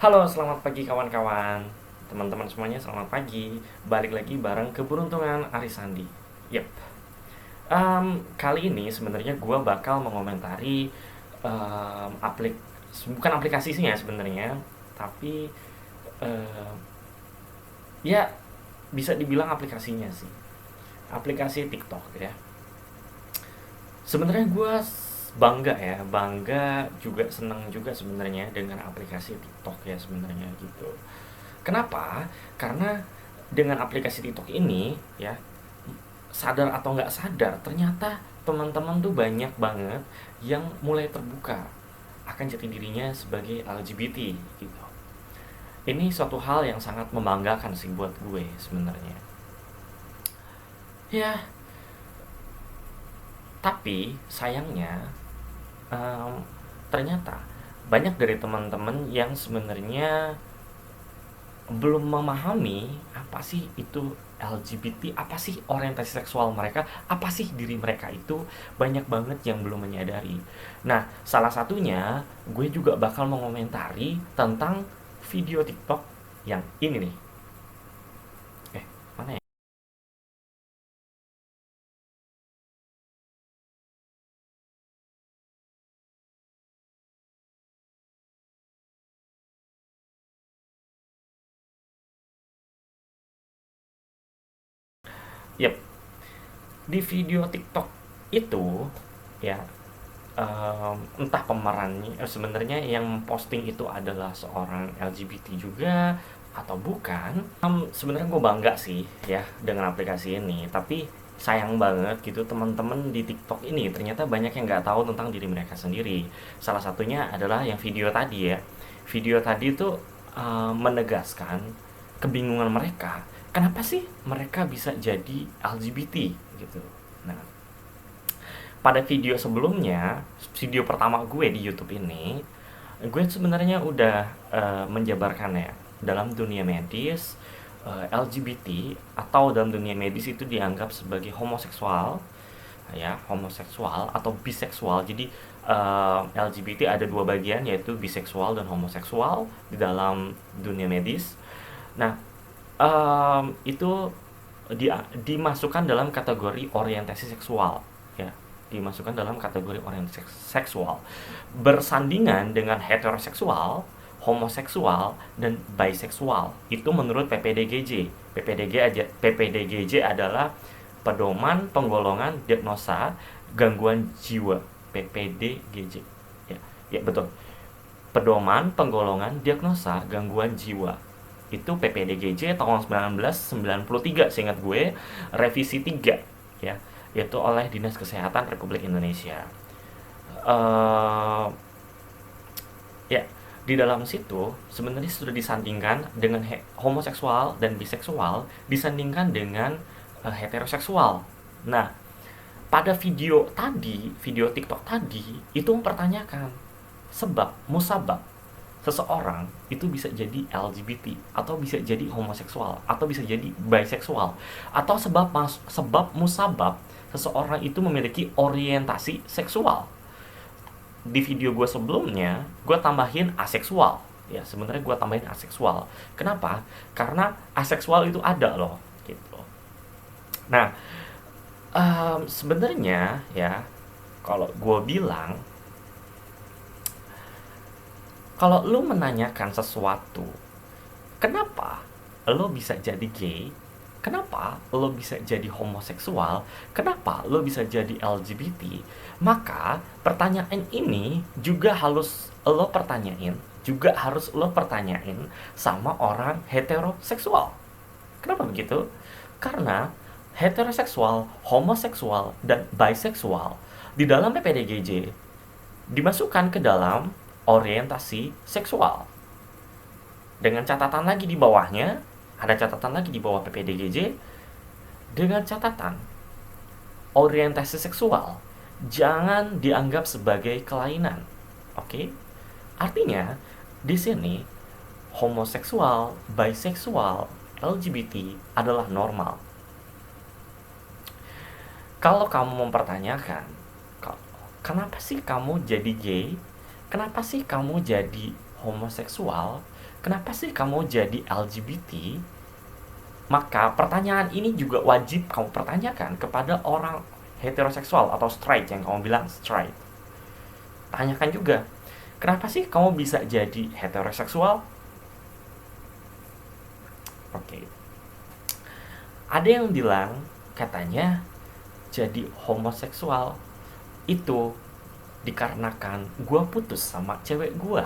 Halo, selamat pagi kawan-kawan. Teman-teman semuanya selamat pagi. Balik lagi bareng keberuntungan Arisandi. Yep. Kali ini sebenarnya gue bakal mengomentari em, aplik bukan aplikasi sih ya sebenarnya, tapi em, ya bisa dibilang aplikasinya sih. Aplikasi TikTok ya. Sebenarnya gue bangga ya, bangga juga seneng juga sebenarnya dengan aplikasi TikTok ya sebenarnya gitu. Kenapa? Karena dengan aplikasi TikTok ini ya, sadar atau nggak sadar, ternyata teman-teman tuh banyak banget yang mulai terbuka akan jati dirinya sebagai LGBT gitu. Ini suatu hal yang sangat membanggakan sih buat gue sebenarnya. Ya, tapi sayangnya em, ternyata banyak dari teman-teman yang sebenarnya belum memahami apa sih itu LGBT, apa sih orientasi seksual mereka, apa sih diri mereka itu, banyak banget yang belum menyadari. Nah, salah satunya gue juga bakal mengomentari tentang video TikTok yang ini nih. Mana ya? Yep, di video TikTok itu ya, entah pemerannya sebenarnya yang posting itu adalah seorang LGBT juga atau bukan. Sebenarnya gue bangga sih ya dengan aplikasi ini, tapi sayang banget gitu teman-teman di TikTok ini ternyata banyak yang nggak tahu tentang diri mereka sendiri. Salah satunya adalah yang video tadi ya. Video tadi itu menegaskan kebingungan mereka. Kenapa sih mereka bisa jadi LGBT gitu. Nah, pada video sebelumnya, video pertama gue di YouTube ini, gue sebenarnya udah menjabarkan ya, dalam dunia medis LGBT atau dalam dunia medis itu dianggap sebagai homoseksual ya, homoseksual atau biseksual. Jadi LGBT ada dua bagian, yaitu biseksual dan homoseksual di dalam dunia medis. Nah, itu dimasukkan dalam kategori orientasi seksual ya, dimasukkan dalam kategori orientasi seksual, bersandingan dengan heteroseksual, homoseksual, dan biseksual. Itu menurut PPDGJ. PPDGJ adalah pedoman penggolongan diagnosa gangguan jiwa. PPDGJ ya, ya betul, pedoman penggolongan diagnosa gangguan jiwa. Itu PPDGJ tahun 1993 seingat gue, revisi 3 ya, yaitu oleh Dinas Kesehatan Republik Indonesia. eh Ya, di dalam situ sebenarnya sudah disandingkan dengan homoseksual dan biseksual, disandingkan dengan heteroseksual. Nah, pada video tadi, video TikTok tadi itu mempertanyakan sebab musabab seseorang itu bisa jadi LGBT atau bisa jadi homoseksual atau bisa jadi biseksual, atau sebab musabab seseorang itu memiliki orientasi seksual. Di video gue sebelumnya gue tambahin aseksual ya, sebenarnya gue tambahin aseksual. Kenapa? Karena aseksual itu ada loh gitu. Nah, sebenarnya ya, kalau gue bilang, kalau lu menanyakan sesuatu, kenapa lo bisa jadi gay, kenapa lo bisa jadi homoseksual, kenapa lo bisa jadi LGBT, maka pertanyaan ini juga harus lo pertanyain sama orang heteroseksual. Kenapa begitu? Karena heteroseksual, homoseksual, dan biseksual di dalam PPDGJ dimasukkan ke dalam orientasi seksual. Dengan catatan lagi di bawahnya, ada catatan lagi di bawah PPDGJ dengan catatan orientasi seksual jangan dianggap sebagai kelainan. Oke? Artinya di sini homoseksual, biseksual, LGBT adalah normal. Kalau kamu mempertanyakan, kenapa sih kamu jadi gay? Kenapa sih kamu jadi homoseksual? kenapa sih kamu jadi LGBT? Maka pertanyaan ini juga wajib kamu pertanyakan kepada orang heteroseksual atau straight, yang kamu bilang straight. Tanyakan juga, kenapa sih kamu bisa jadi heteroseksual? Oke. Ada yang bilang katanya jadi homoseksual itu dikarenakan gue putus sama cewek gue.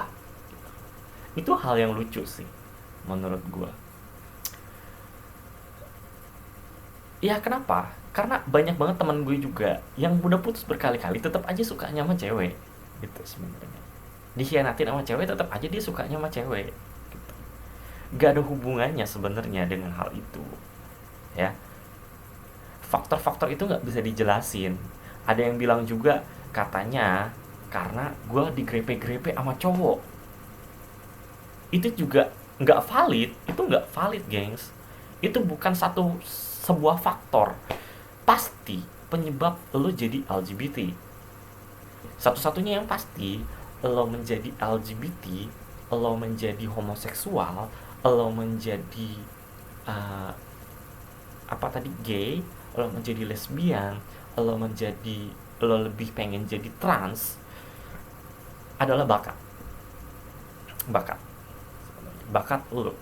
Itu hal yang lucu sih menurut gue. Ya kenapa? Karena banyak banget teman gue juga yang udah putus berkali-kali tetap aja sukanya sama cewek gitu sebenarnya. Dikhianatin sama cewek tetap aja dia sukanya sama cewek gitu. Gak ada hubungannya sebenarnya dengan hal itu, ya. Faktor-faktor itu nggak bisa dijelasin. Ada yang bilang juga katanya karena gue digrepe-grepe sama cowok. Itu juga nggak valid. Itu nggak valid, gengs. Itu bukan sebuah faktor pasti penyebab lo jadi LGBT. Satu-satunya yang pasti, lo menjadi LGBT, lo menjadi homoseksual, lo menjadi uh, apa tadi, gay, lo menjadi lesbian, lo lebih pengen jadi trans, adalah bakat bakat lo.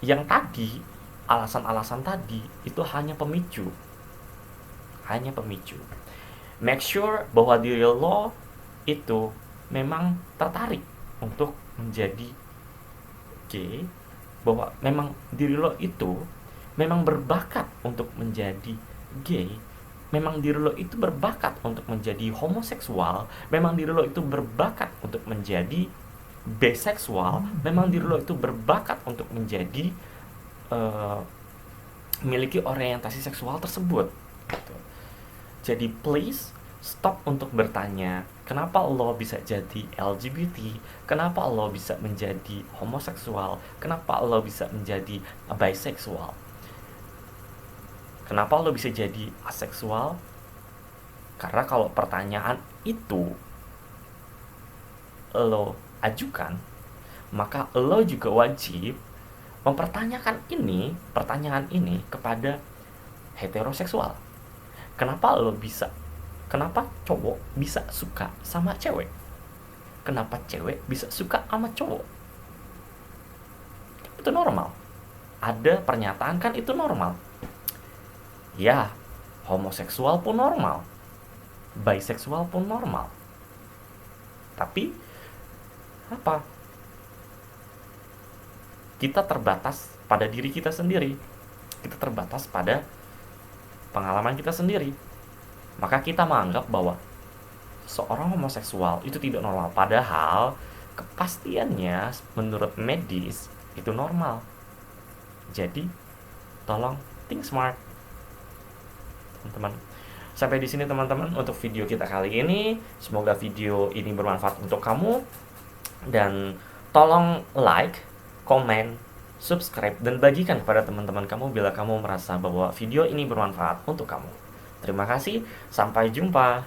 Yang tadi, alasan-alasan tadi itu hanya pemicu. Make sure bahwa diri lo itu memang tertarik untuk menjadi gay, bahwa memang diri lo itu memang berbakat untuk menjadi gay, memang diri lo itu berbakat untuk menjadi homoseksual, memang diri lo itu berbakat untuk menjadi biseksual, memang diri lo itu berbakat untuk menjadi memiliki orientasi seksual tersebut gitu. Jadi please stop untuk bertanya kenapa lo bisa jadi LGBT, kenapa lo bisa menjadi homoseksual, kenapa lo bisa menjadi biseksual, kenapa lo bisa jadi aseksual. Karena kalau pertanyaan itu lo ajukan, maka lo juga wajib mempertanyakan pertanyaan ini kepada heteroseksual. Kenapa cowok bisa suka sama cewek? Kenapa cewek bisa suka sama cowok? Itu normal. Ada pernyataan kan itu normal. Ya, homoseksual pun normal, biseksual pun normal. Tapi apa? Kita terbatas pada diri kita sendiri. Kita terbatas pada pengalaman kita sendiri. Maka kita menganggap bahwa seorang homoseksual itu tidak normal. Padahal kepastiannya menurut medis itu normal. Jadi tolong think smart, teman-teman. Sampai di sini teman-teman untuk video kita kali ini. Semoga video ini bermanfaat untuk kamu. Dan tolong like, komen, subscribe, dan bagikan kepada teman-teman kamu bila kamu merasa bahwa video ini bermanfaat untuk kamu. Terima kasih, sampai jumpa.